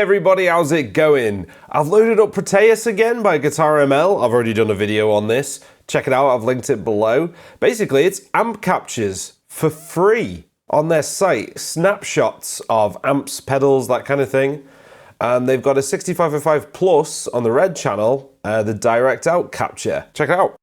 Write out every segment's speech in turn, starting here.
everybody, how's it going? I've loaded up Proteus again by Guitar ML. I've already done a video on this. Check it out, I've linked it below. Basically, it's amp captures for free on their site. Snapshots of amps, pedals, that kind of thing. And they've got a 6505 Plus on the red channel, the direct out capture. Check it out.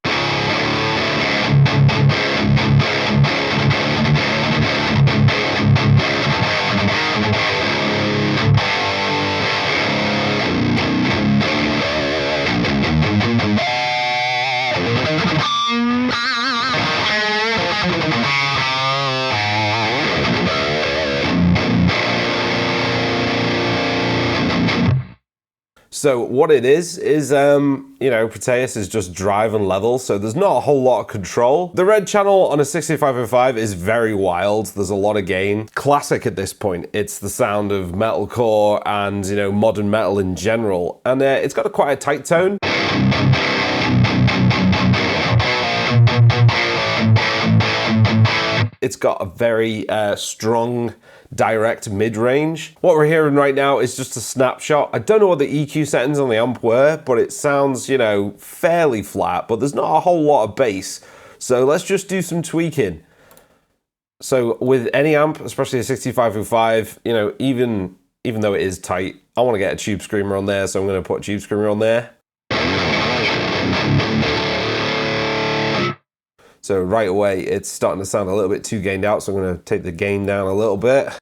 So what it is, you know, Proteus is just drive and level, so there's not a whole lot of control. The red channel on a 6505 is very wild. There's a lot of gain. Classic at this point. It's the sound of metalcore and, you know, modern metal in general. And it's got quite a tight tone. It's got a very strong direct mid-range. What we're hearing right now is just a snapshot. I don't know what the EQ settings on the amp were, but it sounds, you know, fairly flat, but there's not a whole lot of bass. So let's just do some tweaking. So with any amp, especially a 6505, you know, even though it is tight, I want to get a tube screamer on there, so I'm going to put a tube screamer on there. So right away, it's starting to sound a little bit too gained out, so I'm going to take the gain down a little bit.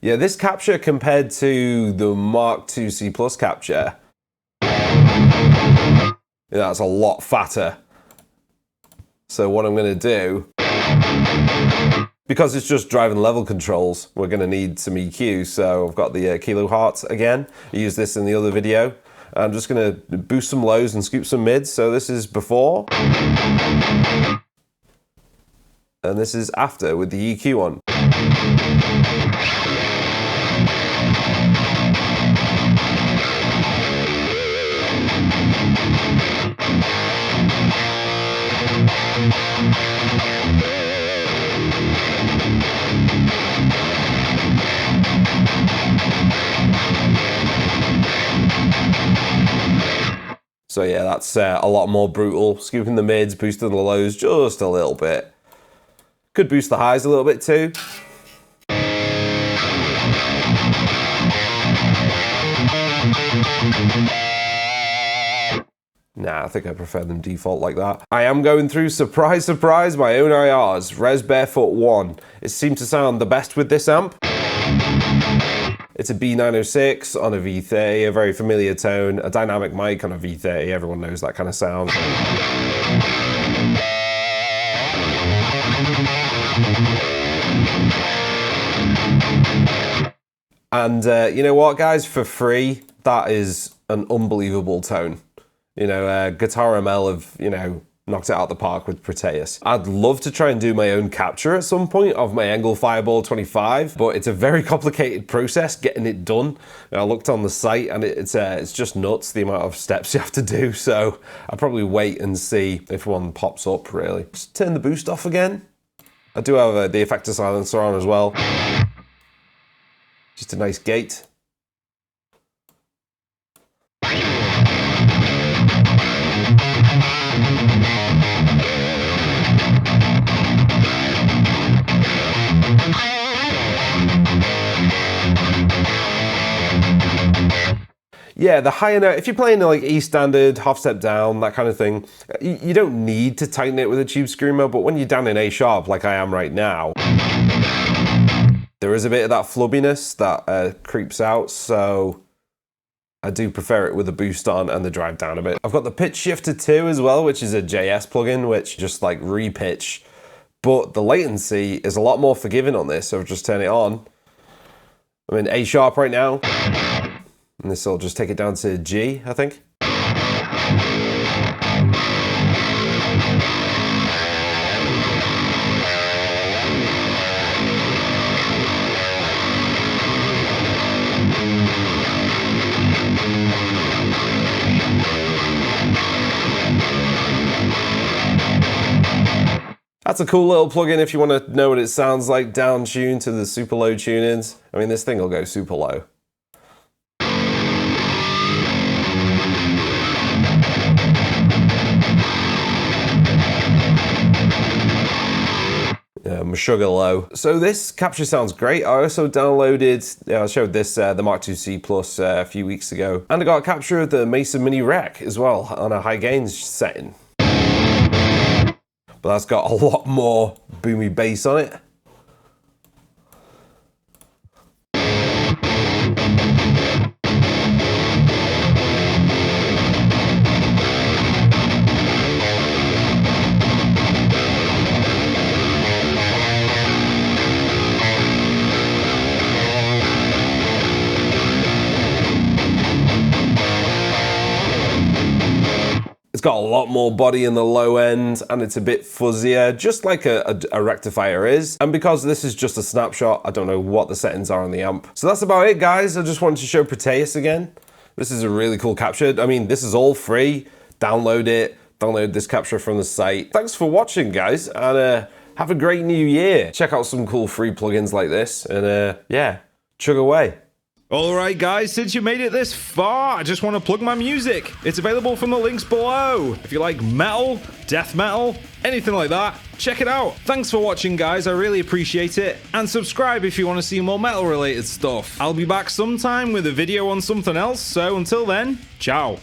Yeah, this capture compared to the Mark II C Plus capture, that's a lot fatter. So what I'm going to do, because it's just driving level controls, we're going to need some EQ. So I've got the kilohertz again. I used this in the other video. I'm just going to boost some lows and scoop some mids. So this is before. And this is after with the EQ on. So yeah, that's a lot more brutal. Scooping the mids, boosting the lows just a little bit. Could boost the highs a little bit too. Nah, I think I prefer them default like that. I am going through, surprise, surprise, my own IRs. Res Barefoot 1. It seemed to sound the best with this amp. It's a B906 on a V30, a very familiar tone, a dynamic mic on a V30, everyone knows that kind of sound. And you know what, guys, for free, that is an unbelievable tone. You know, Guitar ML have, you know, knocked it out the park with Proteus. I'd love to try and do my own capture at some point of my Engel Fireball 25, but it's a very complicated process getting it done. And I looked on the site and it's just nuts the amount of steps you have to do. So I'll probably wait and see if one pops up, really. Just turn the boost off again. I do have the effector silencer on as well. Just a nice gate. Yeah, the higher note, if you're playing like E standard, half step down, that kind of thing, you don't need to tighten it with a tube screamer, but when you're down in A sharp like I am right now, there is a bit of that flubbiness that creeps out, so I do prefer it with the boost on and the drive down a bit. I've got the pitch shifter too as well, which is a JS plugin, which just like repitch, but the latency is a lot more forgiving on this, so just turn it on. I'm in A sharp right now. And this will just take it down to G, I think. That's a cool little plugin if you want to know what it sounds like down tuned to the super low tunings. I mean, this thing will go super low. Sugar low. So this capture sounds great. I also downloaded, I showed this, the Mark II C Plus a few weeks ago. And I got a capture of the Mesa Mini Rec as well on a high gains setting. But that's got a lot more boomy bass on it. It's got a lot more body in the low end and it's a bit fuzzier, just like a rectifier is. And because this is just a snapshot, I don't know what the settings are on the amp. So that's about it, guys. I just wanted to show Proteus again. This is a really cool capture. I mean, this is all free. Download it. Download this capture from the site. Thanks for watching, guys, and have a great new year. Check out some cool free plugins like this, and yeah, chug away. Alright guys, since you made it this far, I just want to plug my music. It's available from the links below. If you like metal, death metal, anything like that, check it out. Thanks for watching, guys, I really appreciate it. And subscribe if you want to see more metal related stuff. I'll be back sometime with a video on something else, so until then, ciao.